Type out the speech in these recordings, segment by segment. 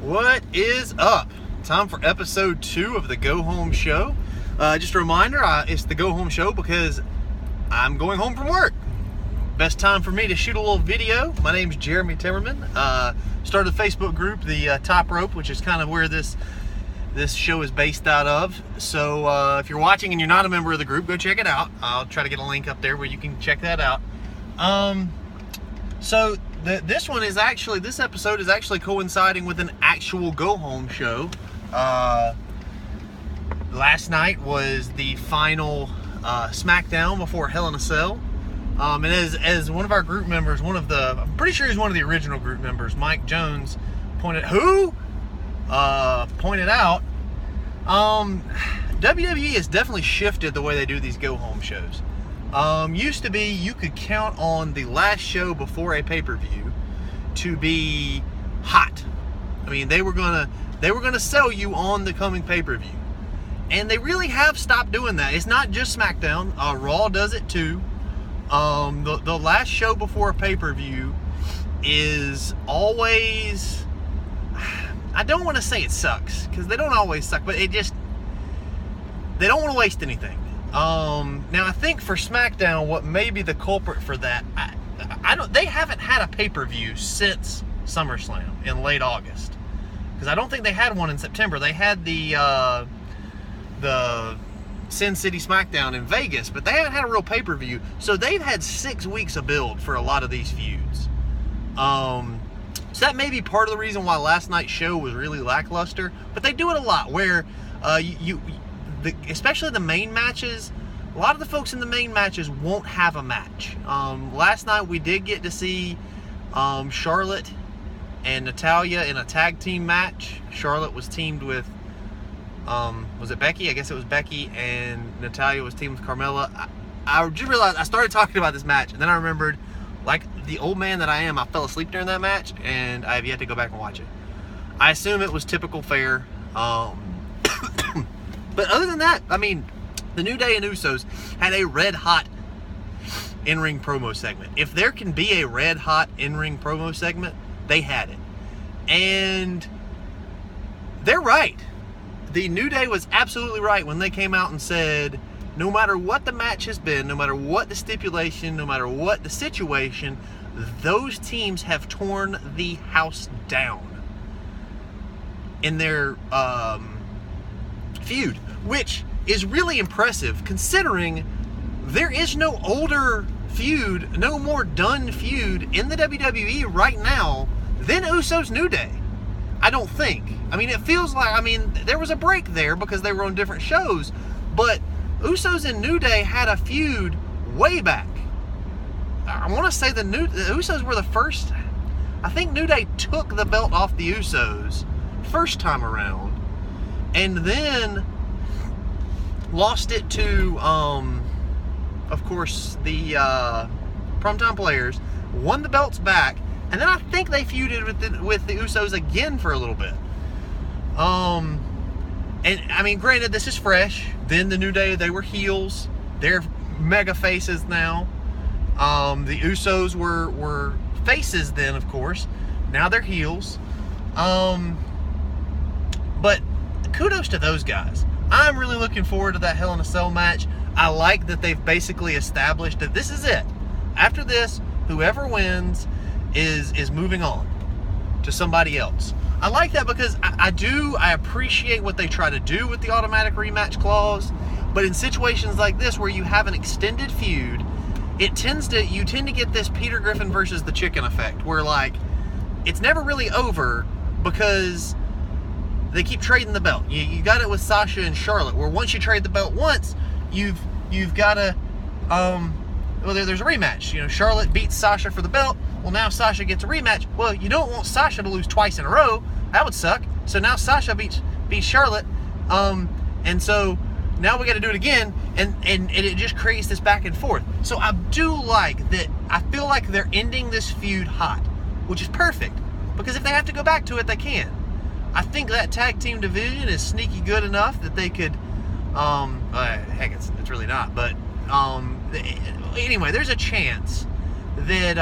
What is up? Time for episode 2 of the Go Home Show. Just a reminder, it's the Go Home Show because I'm going home from work. Best time for me to shoot a little video. My name's Jeremy Timmerman. Started a Facebook group, the Top Rope, which is kind of where this show is based out of. So if you're watching and you're not a member of the group, go check it out. I'll try to get a link up there where you can check that out. This episode is actually coinciding with an actual Go Home show. Last night was the final SmackDown before Hell in a Cell. And as one of our group members, I'm pretty sure he's one of the original group members, Mike Jones, pointed out, WWE has definitely shifted the way they do these Go Home shows. Used to be you could count on the last show before a pay-per-view to be hot. I mean, they were gonna sell you on the coming pay-per-view, and they really have stopped doing that. It's not just SmackDown. Raw does it too. The last show before a pay-per-view is always, I don't want to say it sucks, because they don't always suck, but they don't want to waste anything. Now I think for SmackDown, what may be the culprit for that, they haven't had a pay-per-view since SummerSlam in late August, because I don't think they had one in September. They had the Sin City SmackDown in Vegas, but they haven't had a real pay-per-view, so they've had 6 weeks of build for a lot of these feuds. So that may be part of the reason why last night's show was really lackluster, but they do it a lot, where especially the main matches, a lot of the folks in the main matches won't have a match. Last night we did get to see Charlotte and Natalya in a tag team match. Charlotte was teamed with, was it Becky? I guess it was Becky, and Natalya was teamed with Carmella. I just realized, I started talking about this match, and then I remembered, like the old man that I am, I fell asleep during that match, and I have yet to go back and watch it. I assume it was typical fare. But other than that, I mean, the New Day and Usos had a red-hot in-ring promo segment. If there can be a red-hot in-ring promo segment, they had it. And they're right. The New Day was absolutely right when they came out and said, no matter what the match has been, no matter what the stipulation, no matter what the situation, those teams have torn the house down in their feud, which is really impressive considering there is no older feud, no more done feud in the WWE right now than Usos New Day. I don't think. I mean, it feels like, there was a break there because they were on different shows, but Usos and New Day had a feud way back. I want to say the Usos were the first. I think New Day took the belt off the Usos first time around, and then lost it to, of course, the Primetime Players, won the belts back, and then I think they feuded with the Usos again for a little bit. And I mean, granted, this is fresh. Then the New Day, they were heels. They're mega faces now. The Usos were faces then, of course. Now they're heels. But kudos to those guys. I'm really looking forward to that Hell in a Cell match. I like that they've basically established that this is it. After this, whoever wins is moving on to somebody else. I like that because I appreciate what they try to do with the automatic rematch clause, but in situations like this where you have an extended feud, you tend to get this Peter Griffin versus the chicken effect, where like it's never really over because they keep trading the belt. You got it with Sasha and Charlotte, where once you trade the belt once, you've got to there's a rematch. You know, Charlotte beats Sasha for the belt. Well, now Sasha gets a rematch. Well, you don't want Sasha to lose twice in a row. That would suck. So now Sasha beats Charlotte. And so now we got to do it again. And it just creates this back and forth. So I do like that. I feel like they're ending this feud hot, which is perfect. Because if they have to go back to it, they can. I think that tag team division is sneaky good enough that they could, heck, it's really not. But anyway, there's a chance that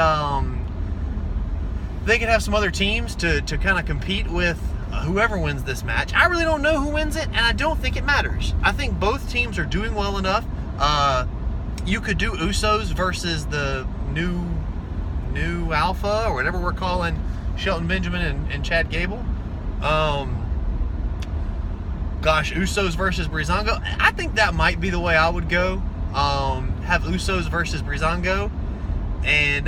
they could have some other teams to kind of compete with whoever wins this match. I really don't know who wins it, and I don't think it matters. I think both teams are doing well enough. You could do Usos versus the new Alpha, or whatever we're calling Shelton Benjamin and Chad Gable. Usos versus Breezango. I think that might be the way I would go. Have Usos versus Breezango, and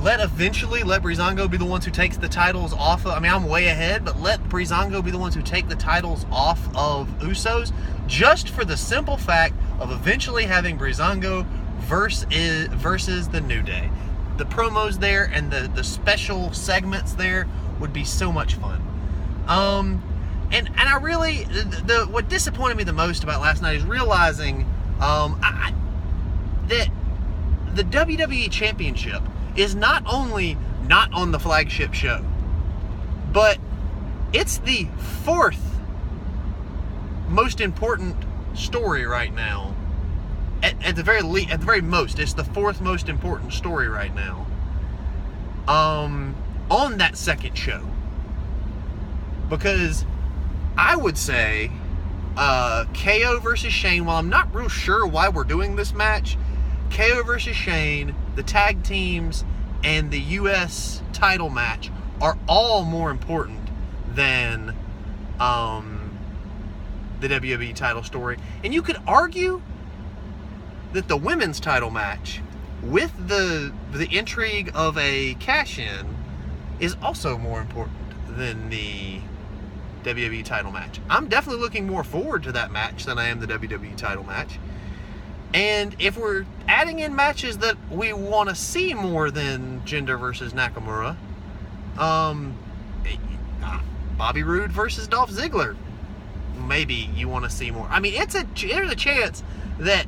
let Breezango be the ones who takes the titles off of, I'm way ahead, but let Breezango be the ones who take the titles off of Usos, just for the simple fact of eventually having Breezango versus the New Day. The promos there and the special segments there would be so much fun. And I really, what disappointed me the most about last night is realizing that the WWE Championship is not only not on the flagship show, but it's the fourth most important story right now. At the very most, it's the fourth most important story right now. On that second show, because I would say KO versus Shane. While I'm not real sure why we're doing this match, KO versus Shane, the tag teams, and the U.S. title match are all more important than the WWE title story. And you could argue that the women's title match, with the intrigue of a cash-in, is also more important than the WWE title match. I'm definitely looking more forward to that match than I am the WWE title match. And if we're adding in matches that we want to see more than Jinder versus Nakamura, Bobby Roode versus Dolph Ziggler, maybe you want to see more. There's a chance that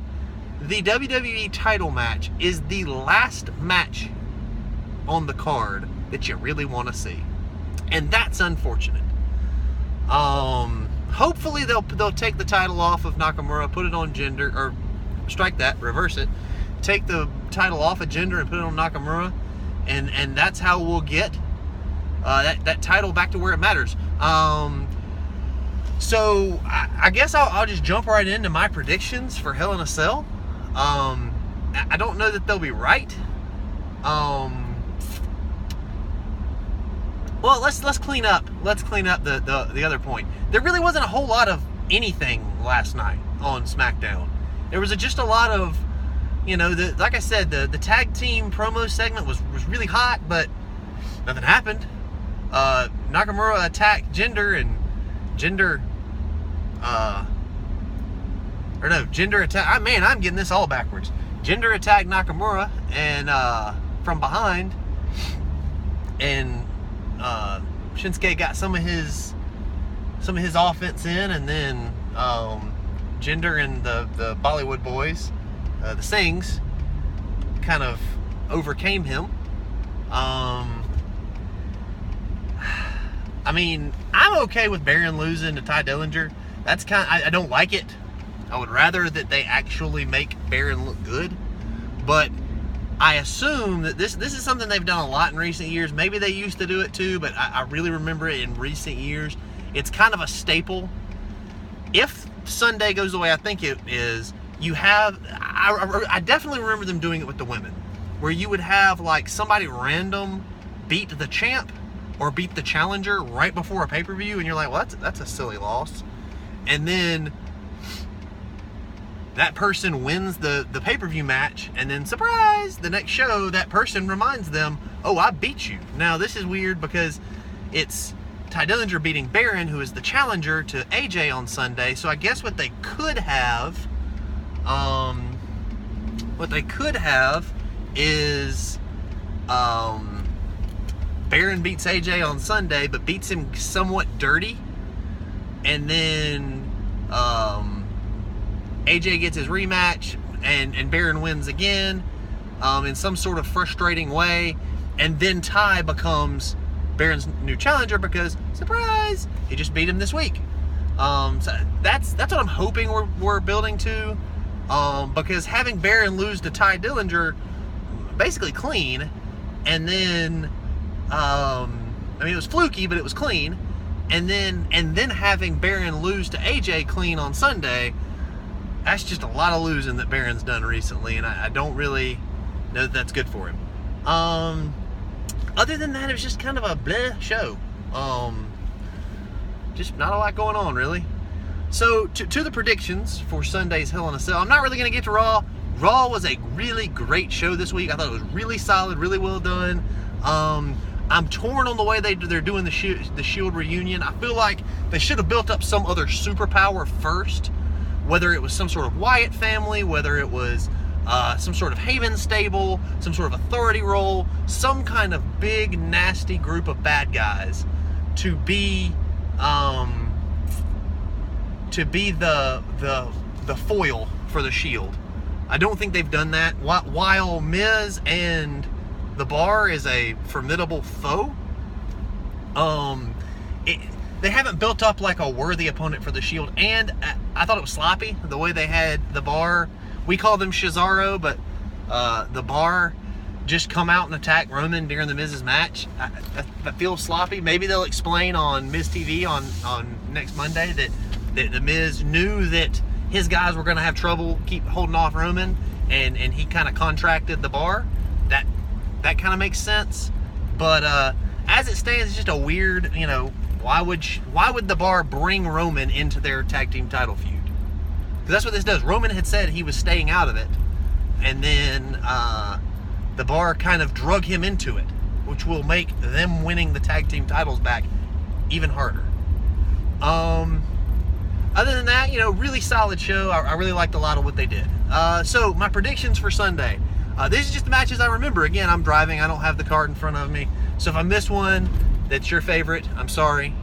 the WWE title match is the last match on the card that you really want to see, and that's unfortunate. Hopefully they'll take the title off of Nakamura, put it on Jinder, or strike that, reverse it, take the title off of Jinder and put it on Nakamura, and that's how we'll get that title back to where it matters. So I guess I'll just jump right into my predictions for Hell in a Cell. I don't know that they'll be right. Well, let's clean up. Let's clean up the other point. There really wasn't a whole lot of anything last night on SmackDown. There was just a lot of, like I said, the tag team promo segment was really hot, but nothing happened. Nakamura attacked Jinder, and Jinder attacked. Man, I'm getting this all backwards. Jinder attacked Nakamura and from behind, and Shinsuke got some of his offense in, and then Jinder and the Bollywood boys, the Singhs, kind of overcame him. I'm okay with Baron losing to Ty Dillinger. That's I don't like it. I would rather that they actually make Baron look good, but I assume that this is something they've done a lot in recent years. Maybe they used to do it too, but I really remember it in recent years. It's kind of a staple. If Sunday goes the way I think it is, you have, I definitely remember them doing it with the women, where you would have like somebody random beat the champ or beat the challenger right before a pay-per-view, and you're like, well, that's a silly loss. And then that person wins the pay-per-view match, and then surprise, the next show, that person reminds them, oh, I beat you. Now, this is weird because it's Ty Dillinger beating Baron, who is the challenger to AJ on Sunday. So I guess what they could have is Baron beats AJ on Sunday, but beats him somewhat dirty, and then AJ gets his rematch, and Baron wins again in some sort of frustrating way, and then Ty becomes Baron's new challenger because, surprise, he just beat him this week. So that's what I'm hoping we're building to, because having Baron lose to Ty Dillinger basically clean and then I mean, it was fluky, but it was clean. And then having Baron lose to AJ clean on Sunday, that's just a lot of losing that Baron's done recently, and I don't really know that that's good for him. Other than that, it was just kind of a bleh show. Just not a lot going on, really. So, to the predictions for Sunday's Hell in a Cell. I'm not really going to get to Raw. Raw was a really great show this week. I thought it was really solid, really well done. I'm torn on the way they're doing the Shield reunion. I feel like they should have built up some other superpower first, whether it was some sort of Wyatt family, whether it was some sort of Heyman stable, some sort of authority role, some kind of big, nasty group of bad guys to be the foil for the Shield. I don't think they've done that. While Miz and The Bar is a formidable foe, they haven't built up like a worthy opponent for the Shield, and I thought it was sloppy the way they had The Bar. We call them Cesaro, but The Bar just come out and attack Roman during the Miz's match. That feels sloppy. Maybe they'll explain on Miz TV on next Monday that the Miz knew that his guys were going to have trouble keep holding off Roman, and he kind of contracted The Bar. That kind of makes sense. But as it stands, it's just a weird, why would The Bar bring Roman into their tag team title feud? Because that's what this does. Roman had said he was staying out of it, and then The Bar kind of drug him into it, which will make them winning the tag team titles back even harder. Other than that, really solid show. I really liked a lot of what they did. So my predictions for Sunday. These are just the matches I remember. Again, I'm driving. I don't have the card in front of me. So if I miss one that's your favorite, I'm sorry.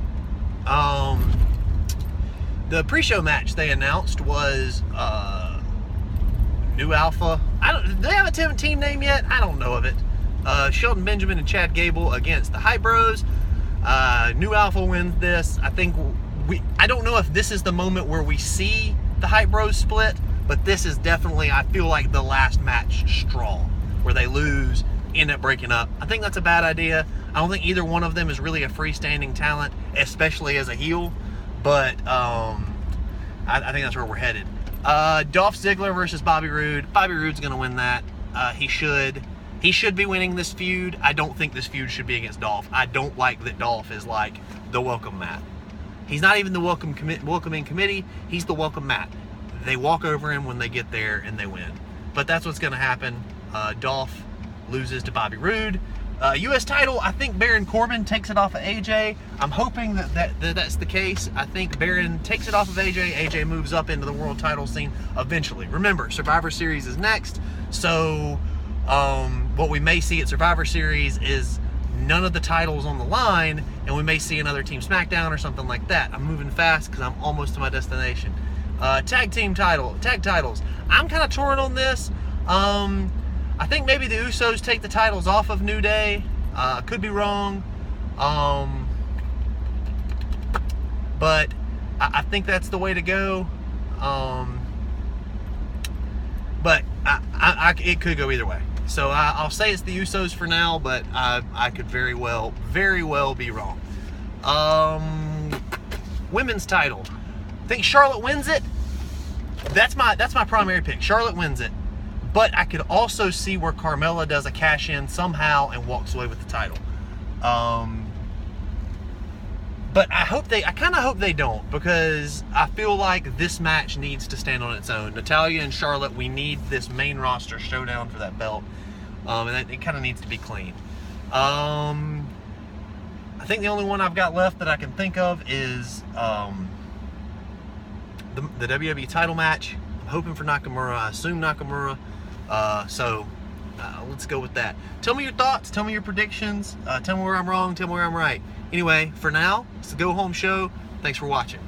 The pre-show match they announced was New Alpha. Do they have a team name yet? I don't know of it. Shelton Benjamin and Chad Gable against the Hype Bros. New Alpha wins this. I don't know if this is the moment where we see the Hype Bros split, but this is definitely, I feel like, the last match straw where they lose, end up breaking up. I think that's a bad idea. I don't think either one of them is really a freestanding talent, especially as a heel, but I think that's where we're headed. Dolph Ziggler versus Bobby Roode. Bobby Roode's going to win that. He should be winning this feud. I don't think this feud should be against Dolph. I don't like that Dolph is like the welcome mat. He's not even the welcoming committee. He's the welcome mat. They walk over him when they get there and they win. But that's what's going to happen. Dolph loses to Bobby Roode. U.S. title, I think Baron Corbin takes it off of AJ. I'm hoping that's the case. I think Baron takes it off of AJ. AJ moves up into the world title scene eventually. Remember, Survivor Series is next. So what we may see at Survivor Series is none of the titles on the line, and we may see another Team SmackDown or something like that. I'm moving fast because I'm almost to my destination. Tag titles. I'm kind of torn on this. I think maybe the Usos take the titles off of New Day. Could be wrong. But I think that's the way to go. But it could go either way. So I'll say it's the Usos for now, but I could very well be wrong. Women's title. I think Charlotte wins it. That's my primary pick. Charlotte wins it. But I could also see where Carmella does a cash in somehow and walks away with the title. But I kind of hope they don't, because I feel like this match needs to stand on its own. Natalya and Charlotte, we need this main roster showdown for that belt. And it kind of needs to be clean. I think the only one I've got left that I can think of is the WWE title match. I'm hoping for Nakamura. I assume Nakamura. So let's go with that. Tell me your thoughts. Tell me your predictions. Tell me where I'm wrong. Tell me where I'm right. Anyway, for now, it's the Go Home Show. Thanks for watching.